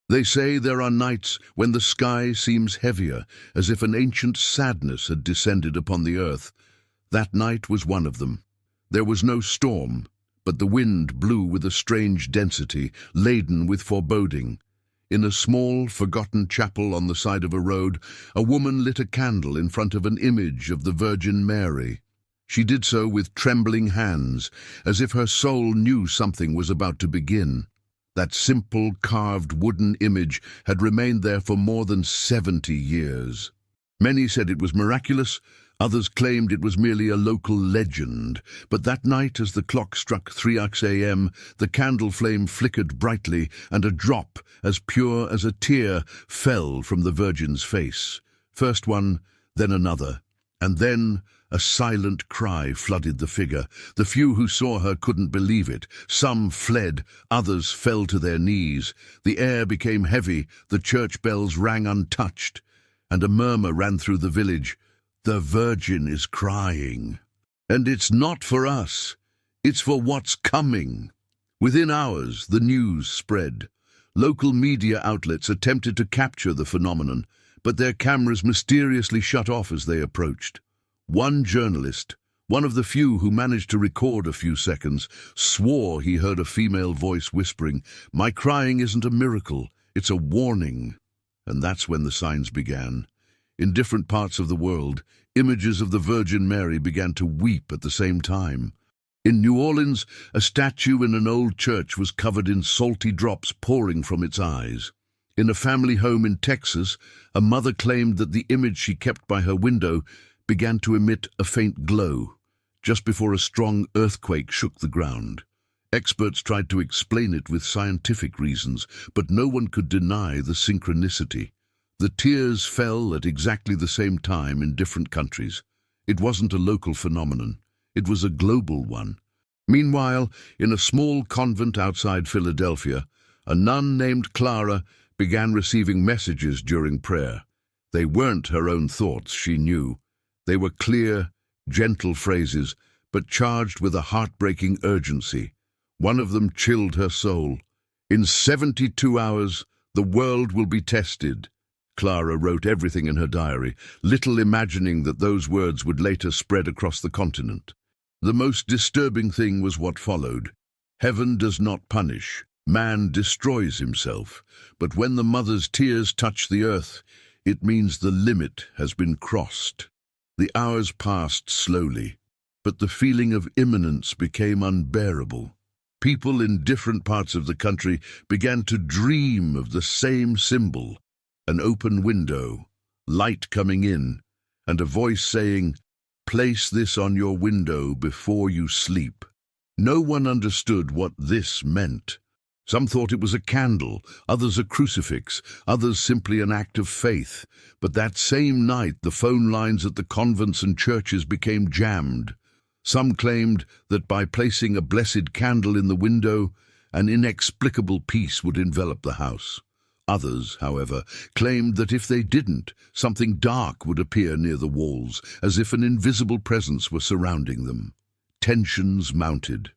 They say there are nights when the sky seems heavier, as if an ancient sadness had descended upon the earth. That night was one of them. There was no storm, but the wind blew with a strange density, laden with foreboding. In a small, forgotten chapel on the side of a road, a woman lit a candle in front of an image of the Virgin Mary. She did so with trembling hands, as if her soul knew something was about to begin. That simple, carved wooden image had remained there for more than 70 years. Many said it was miraculous, others claimed it was merely a local legend. But that night, as the clock struck 3 a.m., the candle flame flickered brightly, and a drop, as pure as a tear, fell from the Virgin's face. First one, then another, and then a silent cry flooded the figure. The few who saw her couldn't believe it. Some fled, others fell to their knees. The air became heavy, the church bells rang untouched, and a murmur ran through the village. The Virgin is crying. And it's not for us. It's for what's coming. Within hours, the news spread. Local media outlets attempted to capture the phenomenon, but their cameras mysteriously shut off as they approached. One journalist, one of the few who managed to record a few seconds, swore he heard a female voice whispering, "My crying isn't a miracle, it's a warning." And that's when the signs began. In different parts of the world, images of the Virgin Mary began to weep at the same time. In New Orleans, a statue in an old church was covered in salty drops pouring from its eyes. In a family home in Texas, a mother claimed that the image she kept by her window began to emit a faint glow, just before a strong earthquake shook the ground. Experts tried to explain it with scientific reasons, but no one could deny the synchronicity. The tears fell at exactly the same time in different countries. It wasn't a local phenomenon. It was a global one. Meanwhile, in a small convent outside Philadelphia, a nun named Clara began receiving messages during prayer. They weren't her own thoughts, she knew. They were clear, gentle phrases, but charged with a heartbreaking urgency. One of them chilled her soul. "In 72 hours, the world will be tested." Clara wrote everything in her diary, little imagining that those words would later spread across the continent. The most disturbing thing was what followed. Heaven does not punish. Man destroys himself. But when the mother's tears touch the earth, it means the limit has been crossed. The hours passed slowly, but the feeling of imminence became unbearable. People in different parts of the country began to dream of the same symbol, an open window, light coming in, and a voice saying, "Place this on your window before you sleep." No one understood what this meant. Some thought it was a candle, others a crucifix, others simply an act of faith. But that same night, the phone lines at the convents and churches became jammed. Some claimed that by placing a blessed candle in the window, an inexplicable peace would envelop the house. Others, however, claimed that if they didn't, something dark would appear near the walls, as if an invisible presence were surrounding them. Tensions mounted.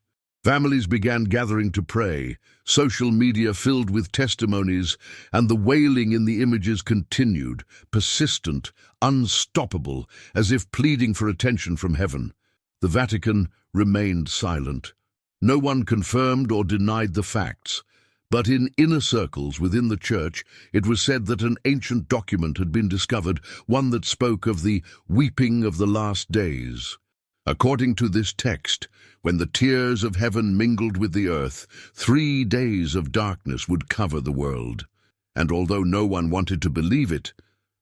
Families began gathering to pray, social media filled with testimonies, and the wailing in the images continued, persistent, unstoppable, as if pleading for attention from heaven. The Vatican remained silent. No one confirmed or denied the facts, but in inner circles within the church, it was said that an ancient document had been discovered, one that spoke of the weeping of the last days. According to this text, when the tears of heaven mingled with the earth, 3 days of darkness would cover the world. And although no one wanted to believe it,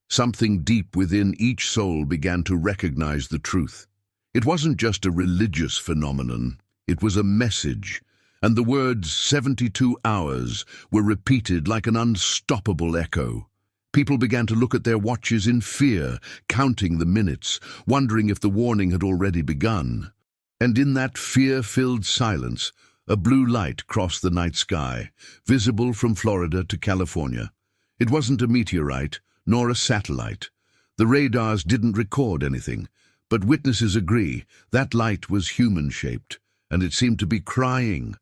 something deep within each soul began to recognize the truth. It wasn't just a religious phenomenon, it was a message, and the words 72 hours were repeated like an unstoppable echo. People began to look at their watches in fear, counting the minutes, wondering if the warning had already begun. And in that fear-filled silence, a blue light crossed the night sky, visible from Florida to California. It wasn't a meteorite, nor a satellite. The radars didn't record anything, but witnesses agree that light was human-shaped, and it seemed to be crying.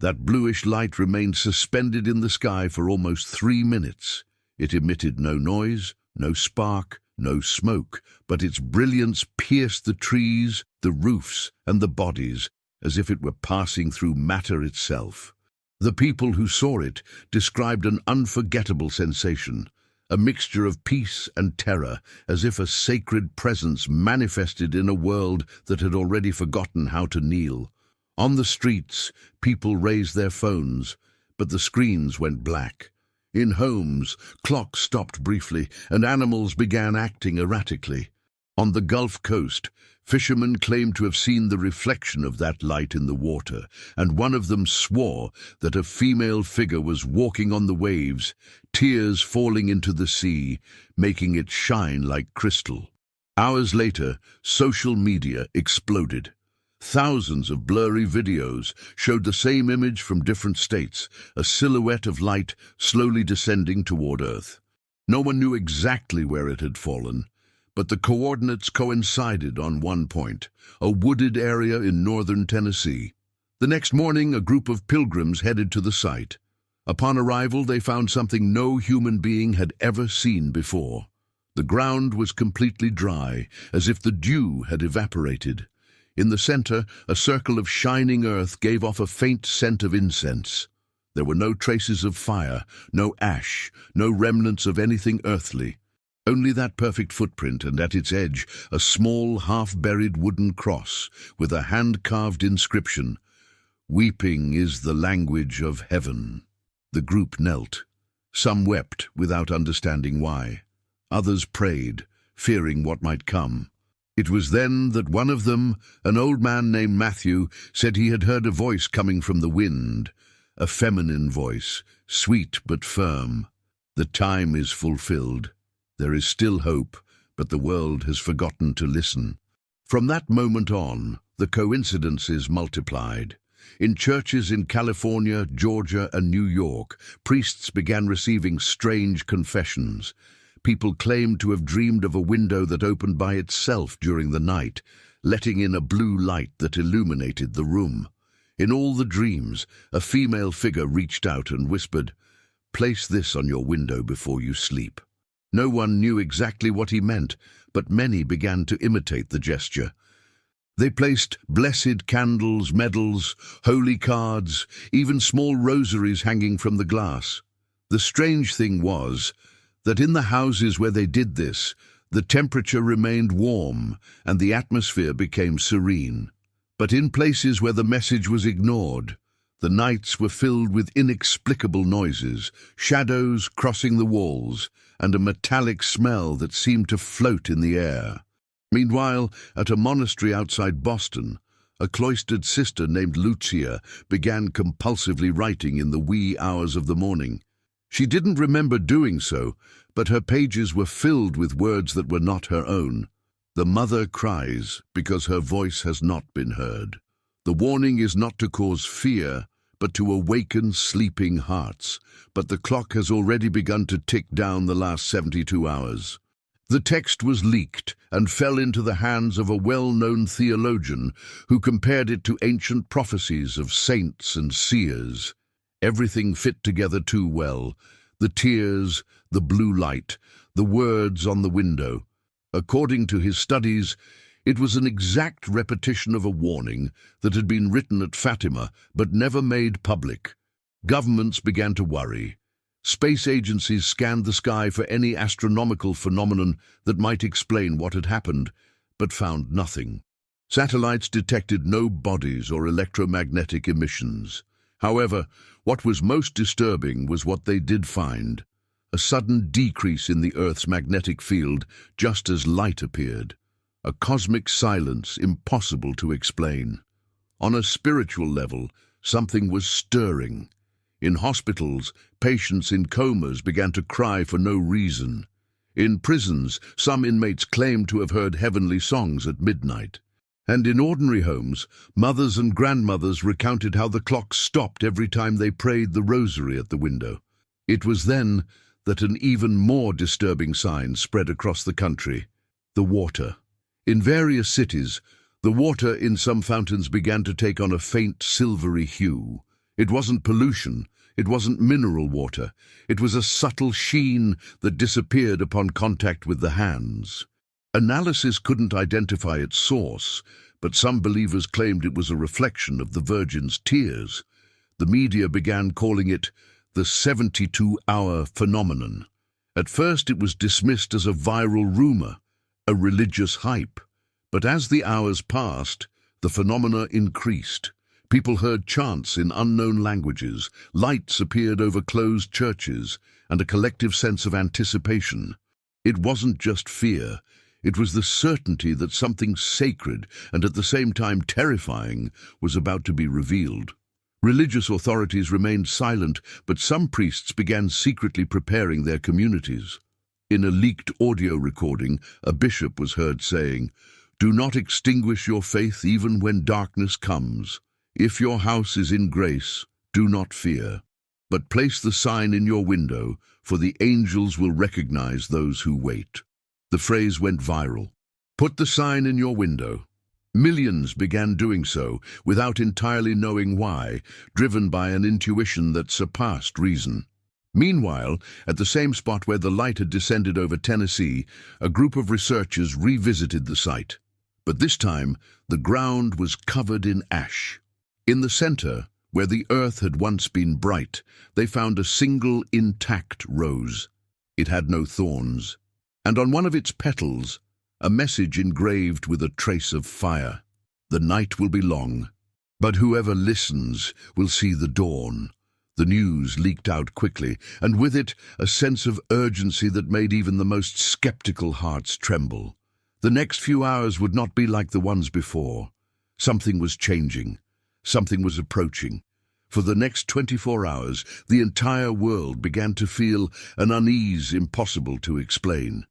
That bluish light remained suspended in the sky for almost 3 minutes. It emitted no noise, no spark, no smoke, but its brilliance pierced the trees, the roofs, and the bodies, as if it were passing through matter itself. The people who saw it described an unforgettable sensation, a mixture of peace and terror, as if a sacred presence manifested in a world that had already forgotten how to kneel. On the streets, people raised their phones, but the screens went black. In homes, clocks stopped briefly, and animals began acting erratically. On the Gulf Coast, fishermen claimed to have seen the reflection of that light in the water, and one of them swore that a female figure was walking on the waves, tears falling into the sea, making it shine like crystal. Hours later, social media exploded. Thousands of blurry videos showed the same image from different states, a silhouette of light slowly descending toward Earth. No one knew exactly where it had fallen, but the coordinates coincided on one point, a wooded area in northern Tennessee. The next morning, a group of pilgrims headed to the site. Upon arrival, they found something no human being had ever seen before. The ground was completely dry, as if the dew had evaporated. In the center, a circle of shining earth gave off a faint scent of incense. There were no traces of fire, no ash, no remnants of anything earthly. Only that perfect footprint, and at its edge, a small, half-buried wooden cross with a hand-carved inscription, "Weeping is the language of heaven." The group knelt. Some wept without understanding why. Others prayed, fearing what might come. It was then that one of them, an old man named Matthew, said he had heard a voice coming from the wind, a feminine voice, sweet but firm. The time is fulfilled. There is still hope, but the world has forgotten to listen. From that moment on, the coincidences multiplied. In churches in California, Georgia, and New York, priests began receiving strange confessions. People claimed to have dreamed of a window that opened by itself during the night, letting in a blue light that illuminated the room. In all the dreams, a female figure reached out and whispered, "Place this on your window before you sleep." No one knew exactly what he meant, but many began to imitate the gesture. They placed blessed candles, medals, holy cards, even small rosaries hanging from the glass. The strange thing was that in the houses where they did this, the temperature remained warm and the atmosphere became serene. But in places where the message was ignored, the nights were filled with inexplicable noises, shadows crossing the walls, and a metallic smell that seemed to float in the air. Meanwhile, at a monastery outside Boston, a cloistered sister named Lucia began compulsively writing in the wee hours of the morning. She didn't remember doing so, but her pages were filled with words that were not her own. The mother cries because her voice has not been heard. The warning is not to cause fear, but to awaken sleeping hearts. But the clock has already begun to tick down the last 72 hours. The text was leaked and fell into the hands of a well-known theologian who compared it to ancient prophecies of saints and seers. Everything fit together too well. The tears, the blue light, the words on the window. According to his studies, it was an exact repetition of a warning that had been written at Fatima but never made public. Governments began to worry. Space agencies scanned the sky for any astronomical phenomenon that might explain what had happened, but found nothing. Satellites detected no bodies or electromagnetic emissions. However, what was most disturbing was what they did find: a sudden decrease in the Earth's magnetic field just as light appeared. A cosmic silence impossible to explain. On a spiritual level, something was stirring. In hospitals, patients in comas began to cry for no reason. In prisons, some inmates claimed to have heard heavenly songs at midnight. And in ordinary homes, mothers and grandmothers recounted how the clocks stopped every time they prayed the rosary at the window. It was then that an even more disturbing sign spread across the country: the water. In various cities, the water in some fountains began to take on a faint silvery hue. It wasn't pollution, it wasn't mineral water, it was a subtle sheen that disappeared upon contact with the hands. Analysis couldn't identify its source, but some believers claimed it was a reflection of the Virgin's tears. The media began calling it the 72-hour phenomenon. At first it was dismissed as a viral rumor, a religious hype. But as the hours passed, the phenomena increased. People heard chants in unknown languages, lights appeared over closed churches, and a collective sense of anticipation. It wasn't just fear, it was the certainty that something sacred and at the same time terrifying was about to be revealed. Religious authorities remained silent, but some priests began secretly preparing their communities. In a leaked audio recording, a bishop was heard saying, "Do not extinguish your faith even when darkness comes. If your house is in grace, do not fear. But place the sign in your window, for the angels will recognize those who wait." The phrase went viral. Put the sign in your window. Millions began doing so, without entirely knowing why, driven by an intuition that surpassed reason. Meanwhile, at the same spot where the light had descended over Tennessee, a group of researchers revisited the site. But this time, the ground was covered in ash. In the center, where the earth had once been bright, they found a single intact rose. It had no thorns, and on one of its petals, a message engraved with a trace of fire. "The night will be long, but whoever listens will see the dawn." The news leaked out quickly, and with it a sense of urgency that made even the most skeptical hearts tremble. The next few hours would not be like the ones before. Something was changing. Something was approaching. For the next 24 hours, the entire world began to feel an unease impossible to explain.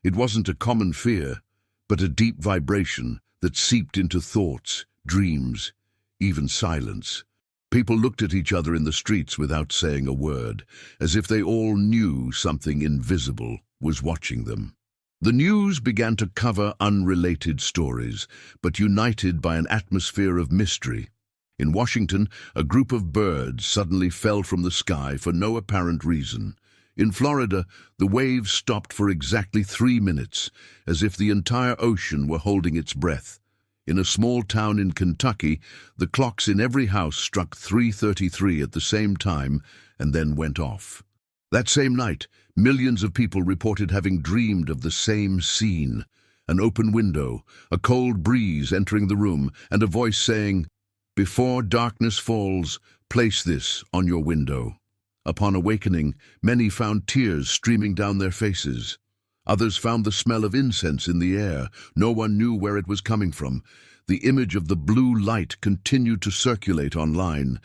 It wasn't a common fear, but a deep vibration that seeped into thoughts, dreams, even silence. People looked at each other in the streets without saying a word, as if they all knew something invisible was watching them. The news began to cover unrelated stories, but united by an atmosphere of mystery. In Washington, a group of birds suddenly fell from the sky for no apparent reason. In Florida, the waves stopped for exactly 3 minutes, as if the entire ocean were holding its breath. In a small town in Kentucky, the clocks in every house struck 3:33 at the same time and then went off. That same night, millions of people reported having dreamed of the same scene: an open window, a cold breeze entering the room, and a voice saying, "Before darkness falls, place this on your window." Upon awakening, many found tears streaming down their faces. Others found the smell of incense in the air. No one knew where it was coming from. The image of the blue light continued to circulate online.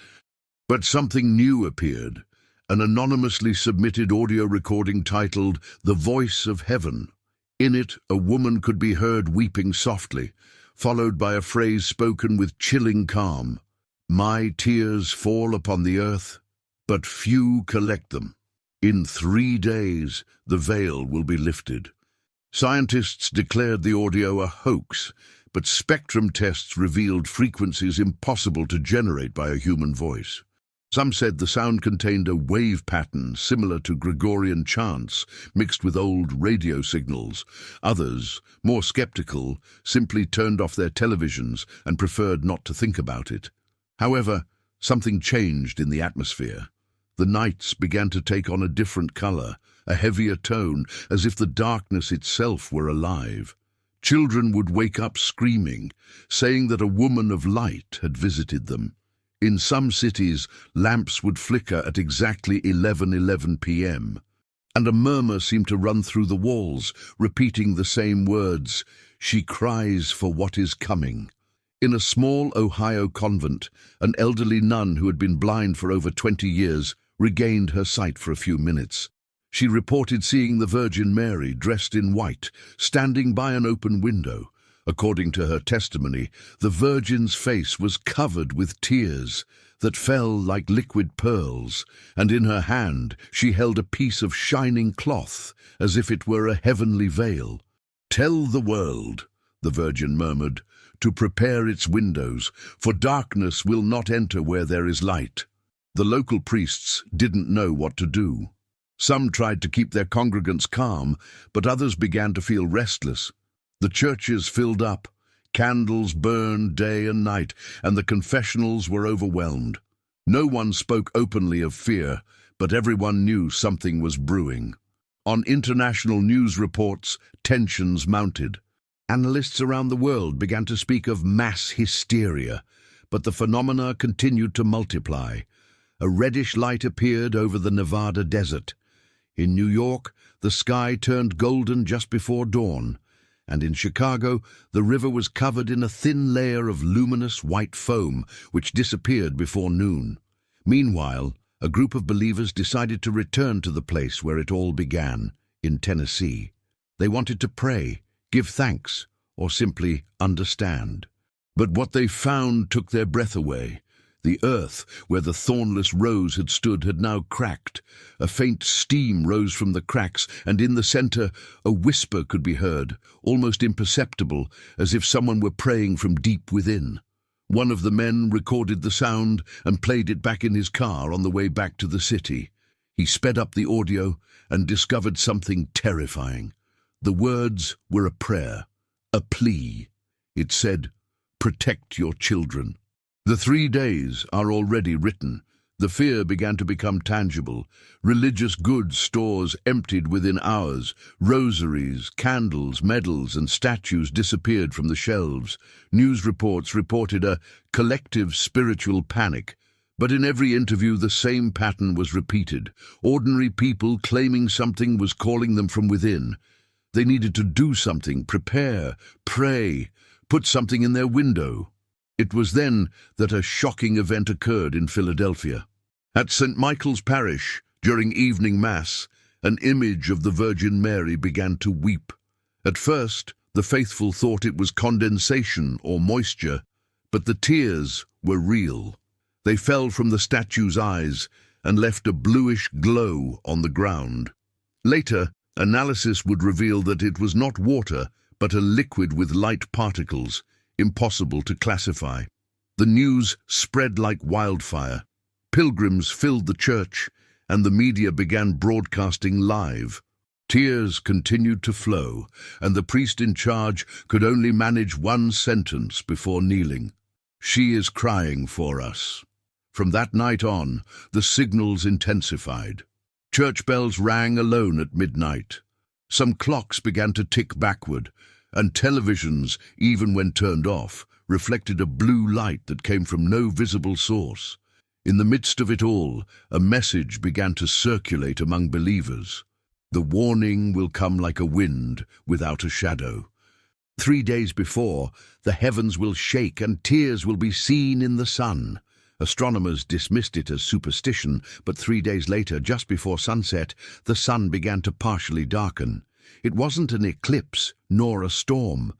But something new appeared, an anonymously submitted audio recording titled "The Voice of Heaven." In it, a woman could be heard weeping softly, followed by a phrase spoken with chilling calm. "My tears fall upon the earth, but few collect them. In 3 days, the veil will be lifted." Scientists declared the audio a hoax, but spectrum tests revealed frequencies impossible to generate by a human voice. Some said the sound contained a wave pattern similar to Gregorian chants, mixed with old radio signals. Others, more skeptical, simply turned off their televisions and preferred not to think about it. However, something changed in the atmosphere. The nights began to take on a different color, a heavier tone, as if the darkness itself were alive. Children would wake up screaming, saying that a woman of light had visited them. In some cities, lamps would flicker at exactly 11:11 p.m., and a murmur seemed to run through the walls, repeating the same words, "She cries for what is coming." In a small Ohio convent, an elderly nun who had been blind for over 20 years regained her sight for a few minutes. She reported seeing the Virgin Mary dressed in white, standing by an open window. According to her testimony, the Virgin's face was covered with tears that fell like liquid pearls, and in her hand she held a piece of shining cloth, as if it were a heavenly veil. "Tell the world," the Virgin murmured, "to prepare its windows, for darkness will not enter where there is light." The local priests didn't know what to do. Some tried to keep their congregants calm, but others began to feel restless. The churches filled up, candles burned day and night, and the confessionals were overwhelmed. No one spoke openly of fear, but everyone knew something was brewing. On international news reports, tensions mounted. Analysts around the world began to speak of mass hysteria, but the phenomena continued to multiply. A reddish light appeared over the Nevada desert. In New York, the sky turned golden just before dawn, and in Chicago, the river was covered in a thin layer of luminous white foam, which disappeared before noon. Meanwhile, a group of believers decided to return to the place where it all began, in Tennessee. They wanted to pray, give thanks, or simply understand. But what they found took their breath away. The earth, where the thornless rose had stood, had now cracked. A faint steam rose from the cracks, and in the center, a whisper could be heard, almost imperceptible, as if someone were praying from deep within. One of the men recorded the sound and played it back in his car on the way back to the city. He sped up the audio and discovered something terrifying. The words were a prayer, a plea. It said, "Protect your children." The 3 days are already written. The fear began to become tangible. Religious goods stores emptied within hours. Rosaries, candles, medals, and statues disappeared from the shelves. News reports reported a collective spiritual panic. But in every interview, the same pattern was repeated. Ordinary people claiming something was calling them from within. They needed to do something, prepare, pray, put something in their window. It was then that a shocking event occurred in Philadelphia. At St. Michael's Parish, during evening mass, an image of the Virgin Mary began to weep. At first, the faithful thought it was condensation or moisture, but the tears were real. They fell from the statue's eyes and left a bluish glow on the ground. Later, analysis would reveal that it was not water, but a liquid with light particles, impossible to classify. The news spread like wildfire. Pilgrims filled the church, and the media began broadcasting live. Tears continued to flow, and the priest in charge could only manage one sentence before kneeling. "She is crying for us." From that night on, the signals intensified. Church bells rang alone at midnight. Some clocks began to tick backward, and televisions, even when turned off, reflected a blue light that came from no visible source. In the midst of it all, a message began to circulate among believers. The warning will come like a wind without a shadow. 3 days before, the heavens will shake and tears will be seen in the sun. Astronomers dismissed it as superstition, but 3 days later, just before sunset, the sun began to partially darken. It wasn't an eclipse, nor a storm.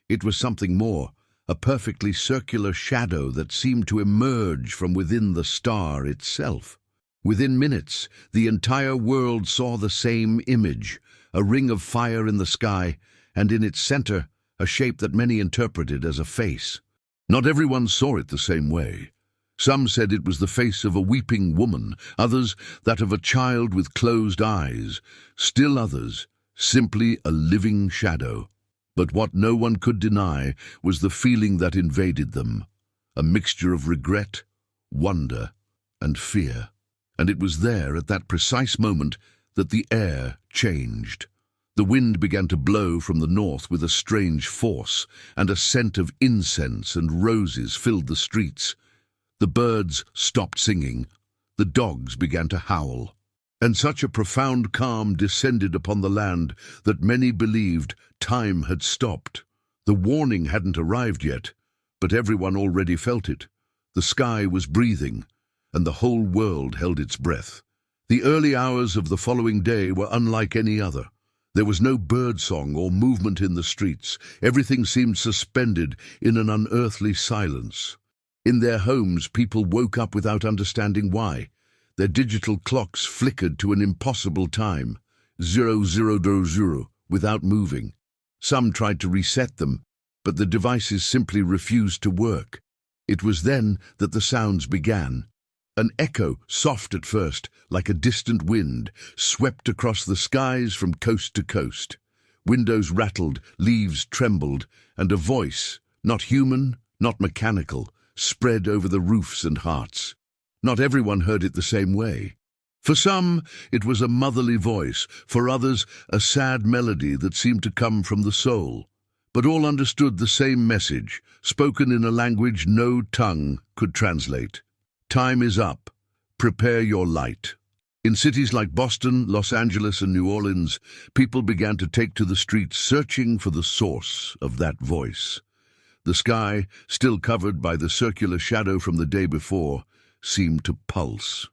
It was something more, a perfectly circular shadow that seemed to emerge from within the star itself. Within minutes, the entire world saw the same image, a ring of fire in the sky, and in its center, a shape that many interpreted as a face. Not everyone saw it the same way. Some said it was the face of a weeping woman, others that of a child with closed eyes, still others simply a living shadow. But what no one could deny was the feeling that invaded them, a mixture of regret, wonder, and fear. And it was there, at that precise moment, that the air changed. The wind began to blow from the north with a strange force, and a scent of incense and roses filled the streets. The birds stopped singing. The dogs began to howl. And such a profound calm descended upon the land that many believed time had stopped. The warning hadn't arrived yet, but everyone already felt it. The sky was breathing, and the whole world held its breath. The early hours of the following day were unlike any other. There was no birdsong or movement in the streets. Everything seemed suspended in an unearthly silence. In their homes, people woke up without understanding why. Their digital clocks flickered to an impossible time, 0000, without moving. Some tried to reset them, but the devices simply refused to work. It was then that the sounds began. An echo, soft at first, like a distant wind, swept across the skies from coast to coast. Windows rattled, leaves trembled, and a voice, not human, not mechanical, spread over the roofs and hearts. Not everyone heard it the same way. For some, it was a motherly voice, for others, a sad melody that seemed to come from the soul. But all understood the same message, spoken in a language no tongue could translate. Time is up. Prepare your light. In cities like Boston, Los Angeles, and New Orleans, people began to take to the streets searching for the source of that voice. The sky, still covered by the circular shadow from the day before, seemed to pulse.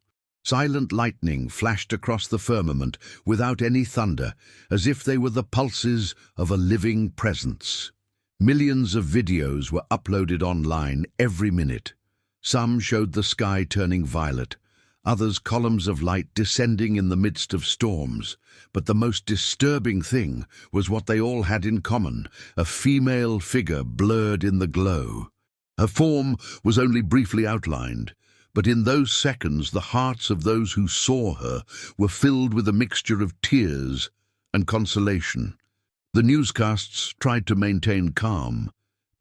Silent lightning flashed across the firmament without any thunder, as if they were the pulses of a living presence. Millions of videos were uploaded online every minute. Some showed the sky turning violet, others columns of light descending in the midst of storms. But the most disturbing thing was what they all had in common, a female figure blurred in the glow. Her form was only briefly outlined, but in those seconds the hearts of those who saw her were filled with a mixture of tears and consolation. The newscasts tried to maintain calm,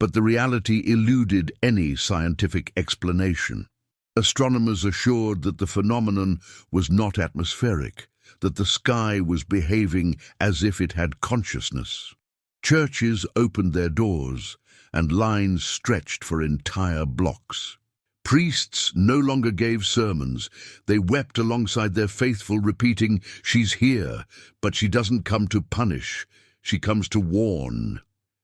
but the reality eluded any scientific explanation. Astronomers assured that the phenomenon was not atmospheric, that the sky was behaving as if it had consciousness. Churches opened their doors, and lines stretched for entire blocks. Priests no longer gave sermons. They wept alongside their faithful, repeating, "She's here, but she doesn't come to punish. She comes to warn."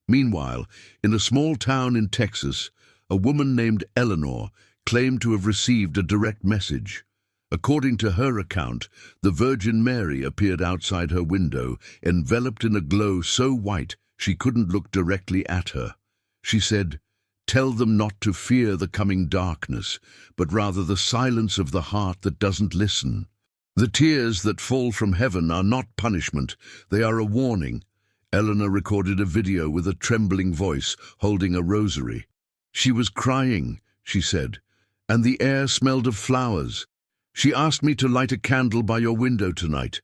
Meanwhile, in a small town in Texas, a woman named Eleanor claimed to have received a direct message. According to her account, the Virgin Mary appeared outside her window, enveloped in a glow so white she couldn't look directly at her. She said, "Tell them not to fear the coming darkness, but rather the silence of the heart that doesn't listen. The tears that fall from heaven are not punishment, they are a warning." Eleanor recorded a video with a trembling voice, holding a rosary. "She was crying," she said, "and the air smelled of flowers. She asked me to light a candle by your window tonight,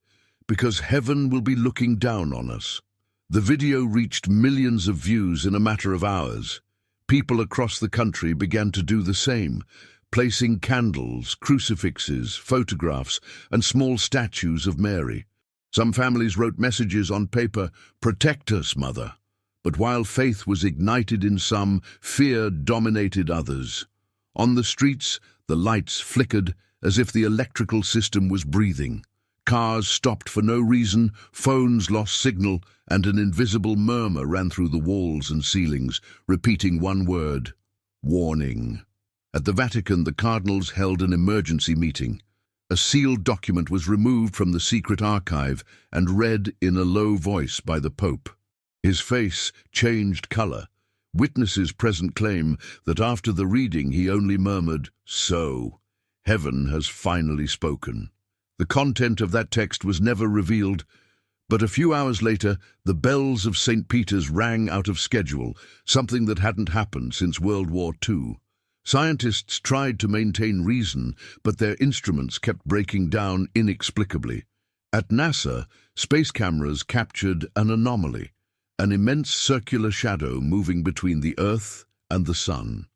because heaven will be looking down on us." The video reached millions of views in a matter of hours. People across the country began to do the same, placing candles, crucifixes, photographs, and small statues of Mary. Some families wrote messages on paper, "Protect us, Mother." But while faith was ignited in some, fear dominated others. On the streets, the lights flickered as if the electrical system was breathing. Cars stopped for no reason, phones lost signal, and an invisible murmur ran through the walls and ceilings, repeating one word: warning. At the Vatican, the cardinals held an emergency meeting. A sealed document was removed from the secret archive and read in a low voice by the Pope. His face changed color. Witnesses present claim that after the reading he only murmured, "So, heaven has finally spoken." The content of that text was never revealed, but a few hours later, the bells of St. Peter's rang out of schedule, something that hadn't happened since World War II. Scientists tried to maintain reason, but their instruments kept breaking down inexplicably. At NASA, space cameras captured an anomaly, an immense circular shadow moving between the Earth and the Sun.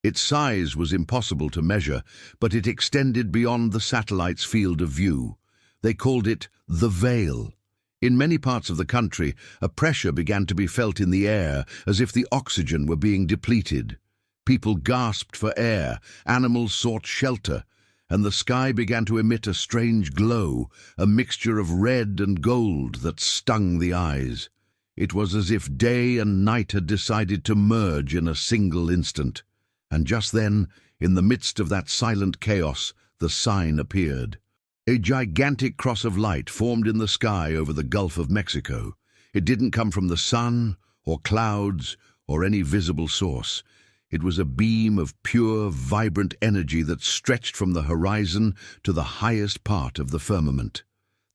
Its size was impossible to measure, but it extended beyond the satellite's field of view. They called it the Veil. In many parts of the country, a pressure began to be felt in the air, as if the oxygen were being depleted. People gasped for air, animals sought shelter, and the sky began to emit a strange glow, a mixture of red and gold that stung the eyes. It was as if day and night had decided to merge in a single instant. And just then, in the midst of that silent chaos, the sign appeared. A gigantic cross of light formed in the sky over the Gulf of Mexico. It didn't come from the sun, or clouds, or any visible source. It was a beam of pure, vibrant energy that stretched from the horizon to the highest part of the firmament.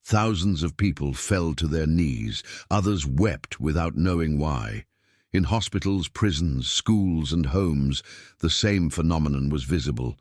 Thousands of people fell to their knees. Others wept without knowing why. In hospitals, prisons, schools, and homes, the same phenomenon was visible.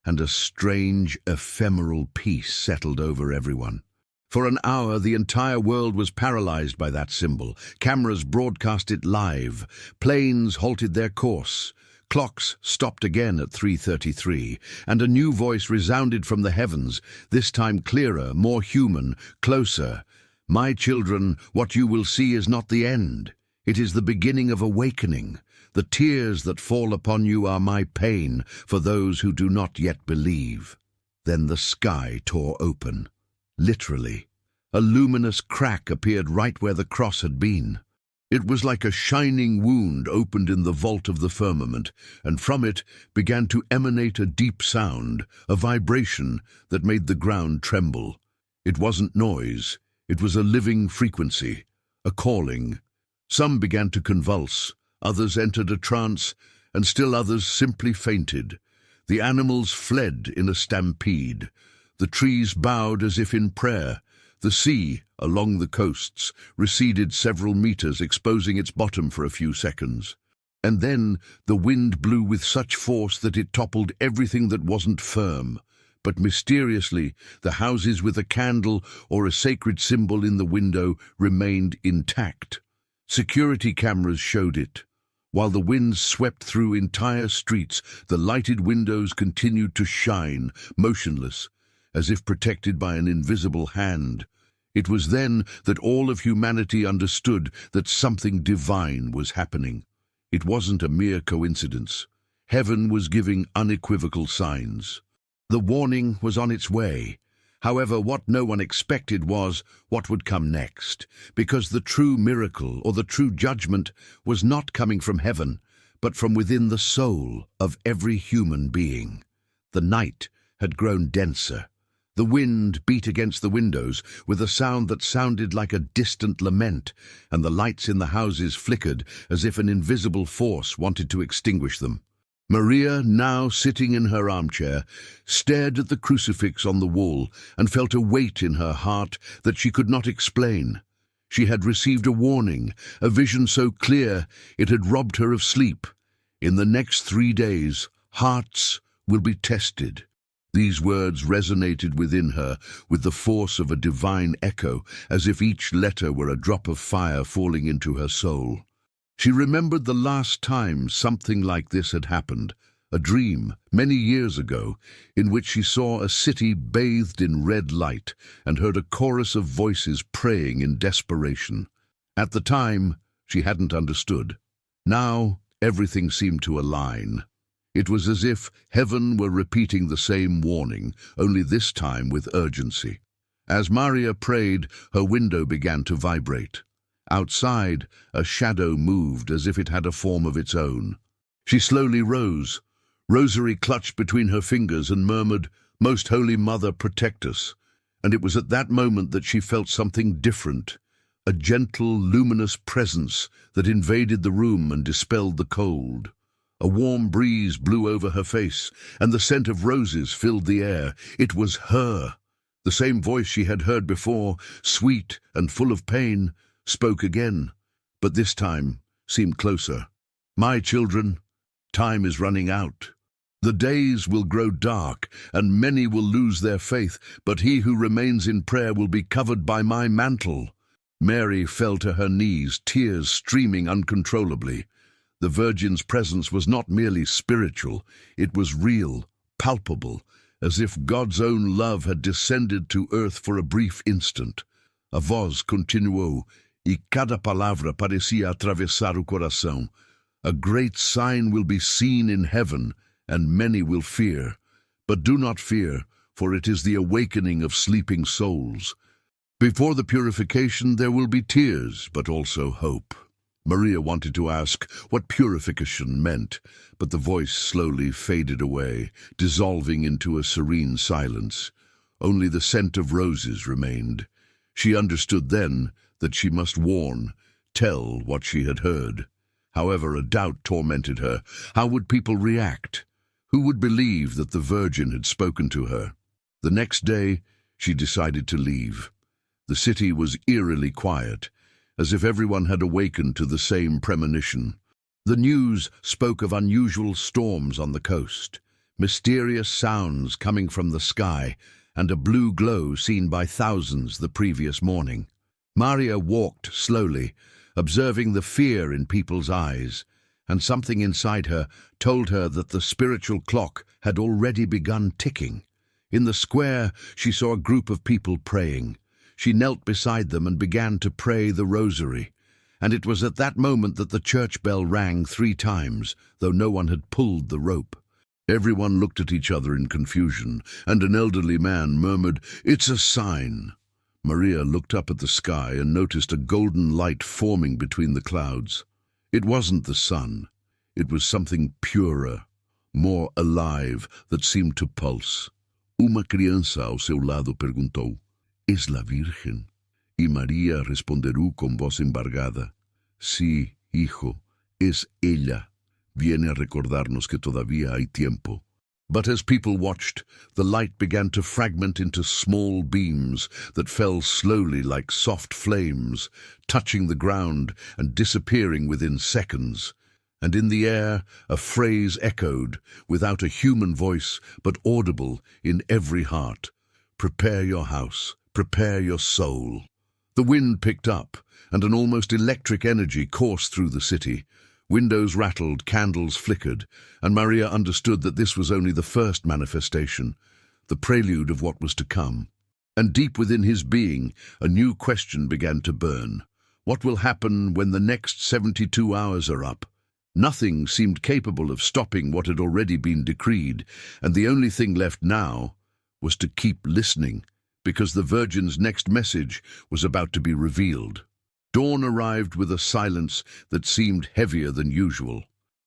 and a strange, ephemeral peace settled over everyone. For an hour, the entire world was paralyzed by that symbol. Cameras broadcast it live. Planes halted their course. Clocks stopped again at 3:33, and a new voice resounded from the heavens, this time clearer, more human, closer. "My children, what you will see is not the end. It is the beginning of awakening. The tears that fall upon you are my pain for those who do not yet believe." Then the sky tore open. Literally. A luminous crack appeared right where the cross had been. It was like a shining wound opened in the vault of the firmament, and from it began to emanate a deep sound, a vibration that made the ground tremble. It wasn't noise. It was a living frequency, a calling. Some began to convulse, others entered a trance, and still others simply fainted. The animals fled in a stampede. The trees bowed as if in prayer. The sea, along the coasts, receded several meters, exposing its bottom for a few seconds. And then the wind blew with such force that it toppled everything that wasn't firm. But mysteriously, the houses with a candle or a sacred symbol in the window remained intact. Security cameras showed it. While the winds swept through entire streets, the lighted windows continued to shine, motionless, as if protected by an invisible hand. It was then that all of humanity understood that something divine was happening. It wasn't a mere coincidence. Heaven was giving unequivocal signs. The warning was on its way. However, what no one expected was what would come next, because the true miracle or the true judgment was not coming from heaven, but from within the soul of every human being. The night had grown denser. The wind beat against the windows with a sound that sounded like a distant lament, and the lights in the houses flickered as if an invisible force wanted to extinguish them. Maria, now sitting in her armchair, stared at the crucifix on the wall and felt a weight in her heart that she could not explain. She had received a warning, a vision so clear it had robbed her of sleep. In the next 3 days, hearts will be tested. These words resonated within her with the force of a divine echo, as if each letter were a drop of fire falling into her soul. She remembered the last time something like this had happened, a dream many years ago, in which she saw a city bathed in red light and heard a chorus of voices praying in desperation. At the time, she hadn't understood. Now, everything seemed to align. It was as if heaven were repeating the same warning, only this time with urgency. As Maria prayed, her window began to vibrate. Outside, a shadow moved as if it had a form of its own. She slowly rose, rosary clutched between her fingers, and murmured, "Most Holy Mother, protect us." And it was at that moment that she felt something different, a gentle, luminous presence that invaded the room and dispelled the cold. A warm breeze blew over her face, and the scent of roses filled the air. It was her. The same voice she had heard before, sweet and full of pain, spoke again, but this time seemed closer. "My children, time is running out. The days will grow dark, and many will lose their faith, but he who remains in prayer will be covered by my mantle." Mary fell to her knees, tears streaming uncontrollably. The Virgin's presence was not merely spiritual, it was real, palpable, as if God's own love had descended to earth for a brief instant. A voz continuou, e cada palavra parecia atravessar o coração. "A great sign will be seen in heaven, and many will fear. But do not fear, for it is the awakening of sleeping souls. Before the purification there will be tears, but also hope." Maria wanted to ask what purification meant, but the voice slowly faded away, dissolving into a serene silence. Only the scent of roses remained. She understood then that she must warn, tell what she had heard. However, a doubt tormented her. How would people react? Who would believe that the Virgin had spoken to her? The next day, she decided to leave. The city was eerily quiet, as if everyone had awakened to the same premonition. The news spoke of unusual storms on the coast. mysterious sounds coming from the sky, and a blue glow seen by thousands the previous morning. Maria walked slowly, observing the fear in people's eyes, and something inside her told her that the spiritual clock had already begun ticking. In the square, she saw a group of people praying. She knelt beside them and began to pray the rosary, and it was at that moment that the church bell rang 3 times, though no one had pulled the rope. Everyone looked at each other in confusion, and an elderly man murmured, "It's a sign." Maria looked up at the sky and noticed a golden light forming between the clouds. It wasn't the sun. It was something purer, more alive, that seemed to pulse. Uma criança ao seu lado perguntou, "Es la Virgen?" Y María responderá con voz embargada, "Sí, hijo, es ella. Viene a recordarnos que todavía hay tiempo." But as people watched, the light began to fragment into small beams that fell slowly like soft flames, touching the ground and disappearing within seconds. And in the air, a phrase echoed, without a human voice, but audible in every heart. "Prepare your house, prepare your soul." The wind picked up, and an almost electric energy coursed through the city. Windows rattled, candles flickered, and Maria understood that this was only the first manifestation, the prelude of what was to come. And deep within his being, a new question began to burn. What will happen when the next 72 hours are up? Nothing seemed capable of stopping what had already been decreed, and the only thing left now was to keep listening, because the Virgin's next message was about to be revealed. Dawn arrived with a silence that seemed heavier than usual.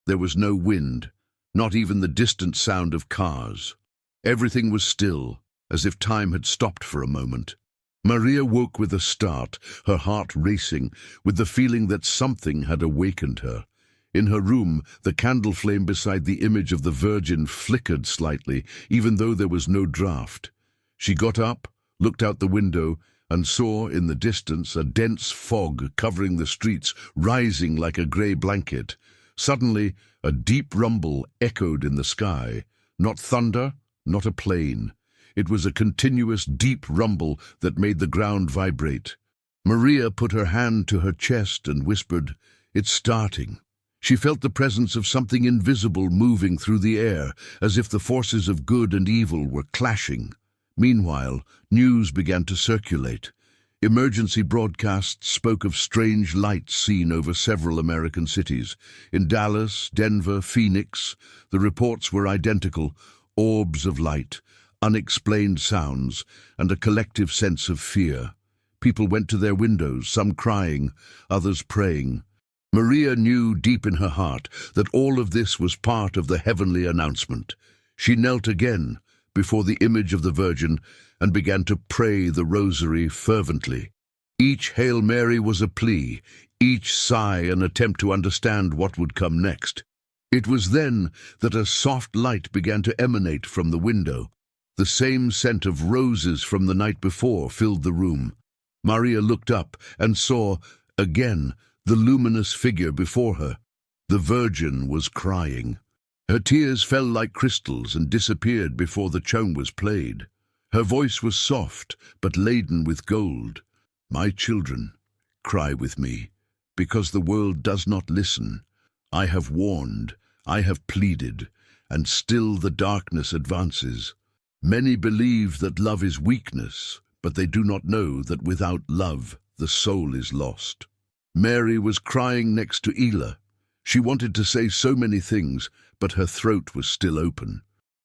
There was no wind, not even the distant sound of cars. Everything was still, as if time had stopped for a moment. Maria woke with a start, her heart racing, with the feeling that something had awakened her. In her room, the candle flame beside the image of the Virgin flickered slightly, even though there was no draught. She got up, looked out the window, and saw in the distance a dense fog covering the streets, rising like a grey blanket. Suddenly, a deep rumble echoed in the sky. Not thunder, not a plane. It was a continuous deep rumble that made the ground vibrate. Maria put her hand to her chest and whispered, "It's starting." She felt the presence of something invisible moving through the air, as if the forces of good and evil were clashing. Meanwhile, news began to circulate. Emergency broadcasts spoke of strange lights seen over several American cities. In Dallas, Denver, Phoenix, the reports were identical: orbs of light, unexplained sounds, and a collective sense of fear. People went to their windows, some crying, others praying. Maria knew deep in her heart that all of this was part of the heavenly announcement. She knelt again before the image of the Virgin and began to pray the rosary fervently. Each Hail Mary was a plea, each sigh an attempt to understand what would come next. It was then that a soft light began to emanate from the window. The same scent of roses from the night before filled the room. Maria looked up and saw, again, the luminous figure before her. The Virgin was crying. Her tears fell like crystals and disappeared before the chime was played. Her voice was soft, but laden with gold. "My children, cry with me, because the world does not listen. I have warned, I have pleaded, and still the darkness advances. Many believe that love is weakness, but they do not know that without love, the soul is lost." Mary was crying next to Ela. She wanted to say so many things, but her throat was still open.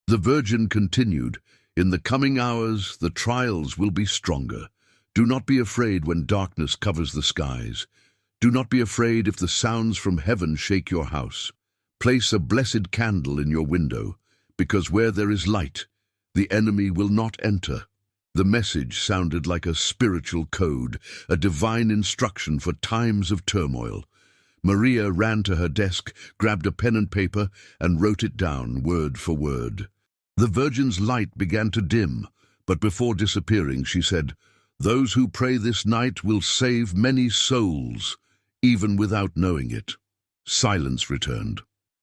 The Virgin continued, "In the coming hours, the trials will be stronger. Do not be afraid when darkness covers the skies. Do not be afraid if the sounds from heaven shake your house. Place a blessed candle in your window, because where there is light, the enemy will not enter." The message sounded like a spiritual code, a divine instruction for times of turmoil. Maria ran to her desk, grabbed a pen and paper, and wrote it down word for word. The Virgin's light began to dim, but before disappearing she said, "Those who pray this night will save many souls, even without knowing it." Silence returned.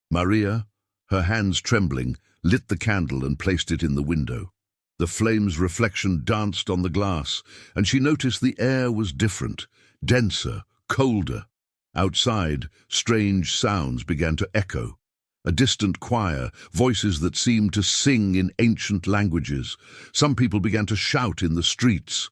Maria, her hands trembling, lit the candle and placed it in the window. The flame's reflection danced on the glass, and she noticed the air was different, denser, colder. Outside, strange sounds began to echo. A distant choir, voices that seemed to sing in ancient languages. Some people began to shout in the streets.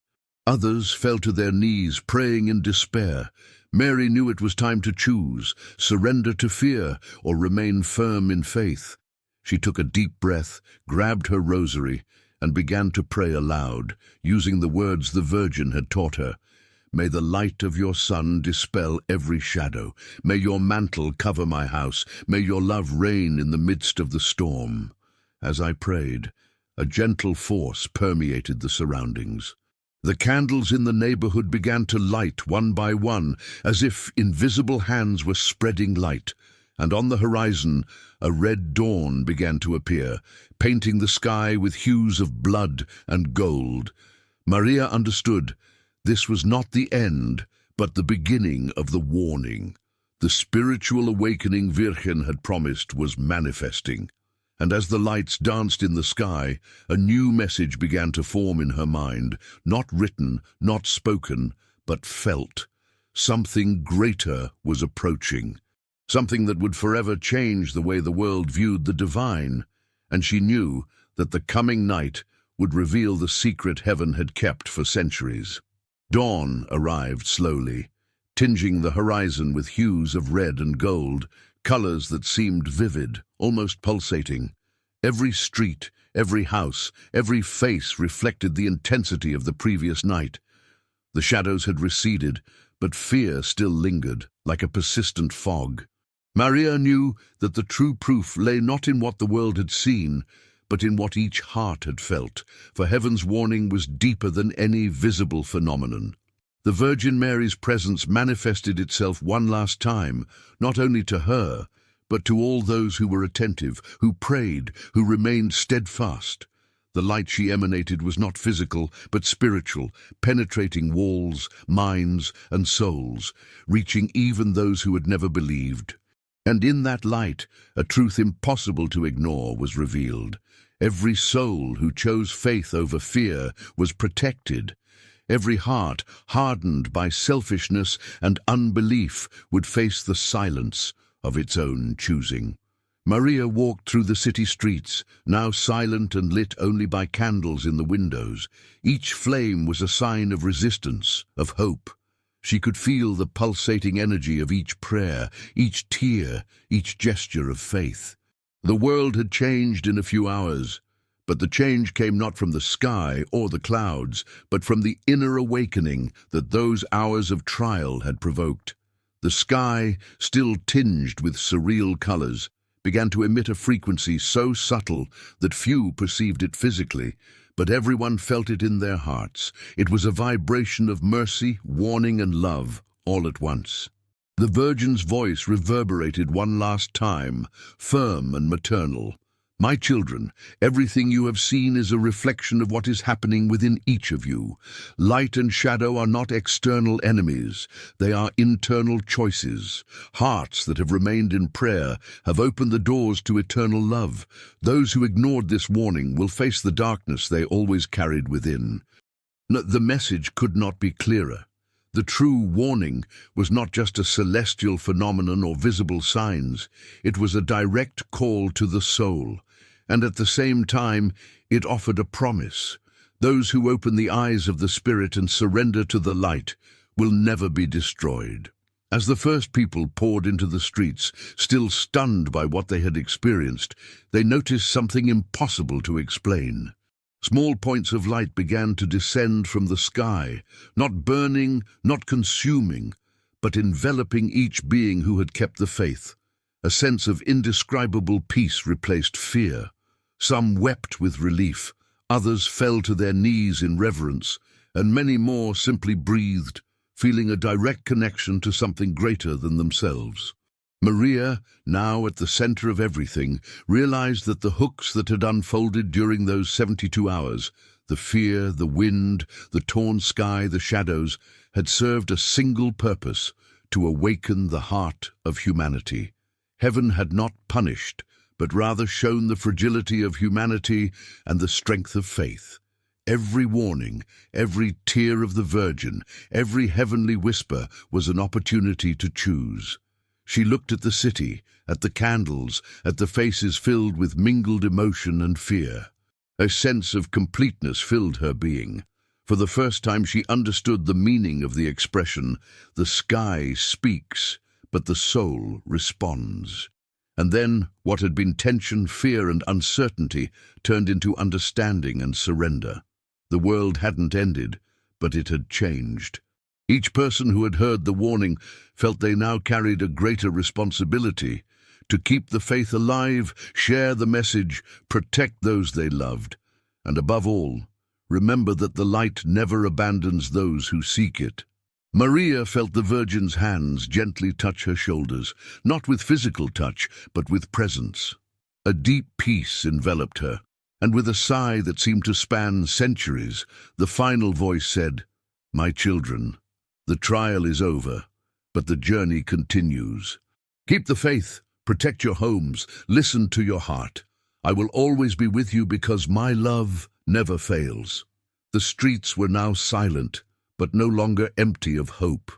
Others fell to their knees, praying in despair. Mary knew it was time to choose, surrender to fear or remain firm in faith. She took a deep breath, grabbed her rosary, and began to pray aloud, using the words the Virgin had taught her. May the light of your sun dispel every shadow. May your mantle cover my house. May your love reign in the midst of the storm. As I prayed, a gentle force permeated the surroundings. The candles in the neighborhood began to light one by one, as if invisible hands were spreading light. And on the horizon, a red dawn began to appear, painting the sky with hues of blood and gold. Maria understood. This was not the end, but the beginning of the warning. The spiritual awakening Virgin had promised was manifesting. And as the lights danced in the sky, a new message began to form in her mind, not written, not spoken, but felt. Something greater was approaching, something that would forever change the way the world viewed the divine. And she knew that the coming night would reveal the secret heaven had kept for centuries. Dawn arrived slowly, tinging the horizon with hues of red and gold, colors that seemed vivid, almost pulsating. Every street, every house, every face reflected the intensity of the previous night. The shadows had receded, but fear still lingered, like a persistent fog. Maria knew that the true proof lay not in what the world had seen, but in what each heart had felt, for heaven's warning was deeper than any visible phenomenon. The Virgin Mary's presence manifested itself one last time, not only to her, but to all those who were attentive, who prayed, who remained steadfast. The light she emanated was not physical, but spiritual, penetrating walls, minds, and souls, reaching even those who had never believed. And in that light, a truth impossible to ignore was revealed. Every soul who chose faith over fear was protected. Every heart, hardened by selfishness and unbelief, would face the silence of its own choosing. Maria walked through the city streets, now silent and lit only by candles in the windows. Each flame was a sign of resistance, of hope. She could feel the pulsating energy of each prayer, each tear, each gesture of faith. The world had changed in a few hours, but the change came not from the sky or the clouds, but from the inner awakening that those hours of trial had provoked. The sky, still tinged with surreal colors, began to emit a frequency so subtle that few perceived it physically, but everyone felt it in their hearts. It was a vibration of mercy, warning, and love, all at once. The Virgin's voice reverberated one last time, firm and maternal. My children, everything you have seen is a reflection of what is happening within each of you. Light and shadow are not external enemies. They are internal choices. Hearts that have remained in prayer have opened the doors to eternal love. Those who ignored this warning will face the darkness they always carried within. The message could not be clearer. The true warning was not just a celestial phenomenon or visible signs. It was a direct call to the soul. And at the same time, it offered a promise. Those who open the eyes of the Spirit and surrender to the light will never be destroyed. As the first people poured into the streets, still stunned by what they had experienced, they noticed something impossible to explain. Small points of light began to descend from the sky, not burning, not consuming, but enveloping each being who had kept the faith. A sense of indescribable peace replaced fear. Some wept with relief, others fell to their knees in reverence, and many more simply breathed, feeling a direct connection to something greater than themselves. Maria, now at the center of everything, realized that the hooks that had unfolded during those 72 hours, the fear, the wind, the torn sky, the shadows, had served a single purpose: to awaken the heart of humanity. Heaven had not punished, but rather shone the fragility of humanity and the strength of faith. Every warning, every tear of the Virgin, every heavenly whisper was an opportunity to choose. She looked at the city, at the candles, at the faces filled with mingled emotion and fear. A sense of completeness filled her being. For the first time she understood the meaning of the expression, "The sky speaks, but the soul responds." And then, what had been tension, fear, and uncertainty turned into understanding and surrender. The world hadn't ended, but it had changed. Each person who had heard the warning felt they now carried a greater responsibility to keep the faith alive, share the message, protect those they loved, and above all, remember that the light never abandons those who seek it. Maria felt the Virgin's hands gently touch her shoulders, not with physical touch, but with presence. A deep peace enveloped her, and with a sigh that seemed to span centuries, the final voice said, "My children, the trial is over, but the journey continues. Keep the faith, protect your homes, listen to your heart. I will always be with you because my love never fails." The streets were now silent, but no longer empty of hope.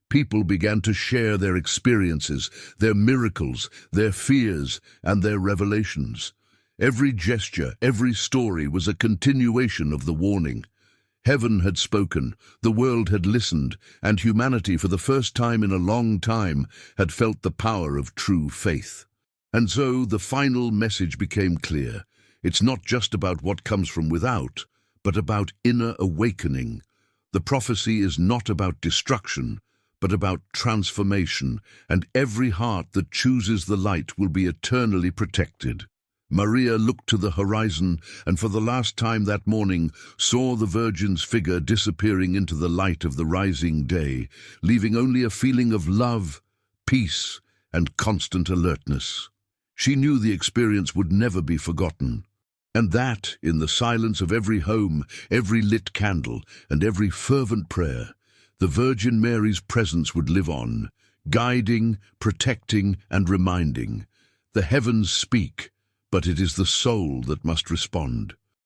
People began to share their experiences, their miracles, their fears, and their revelations. Every gesture, every story was a continuation of the warning. Heaven had spoken, the world had listened, and humanity, for the first time in a long time, had felt the power of true faith. And so the final message became clear. It's not just about what comes from without, but about inner awakening. The prophecy is not about destruction, but about transformation, and every heart that chooses the light will be eternally protected. Maria looked to the horizon and for the last time that morning saw the Virgin's figure disappearing into the light of the rising day, leaving only a feeling of love, peace, and constant alertness. She knew the experience would never be forgotten, and that, in the silence of every home, every lit candle, and every fervent prayer, the Virgin Mary's presence would live on, guiding, protecting, and reminding. The heavens speak, but it is the soul that must respond.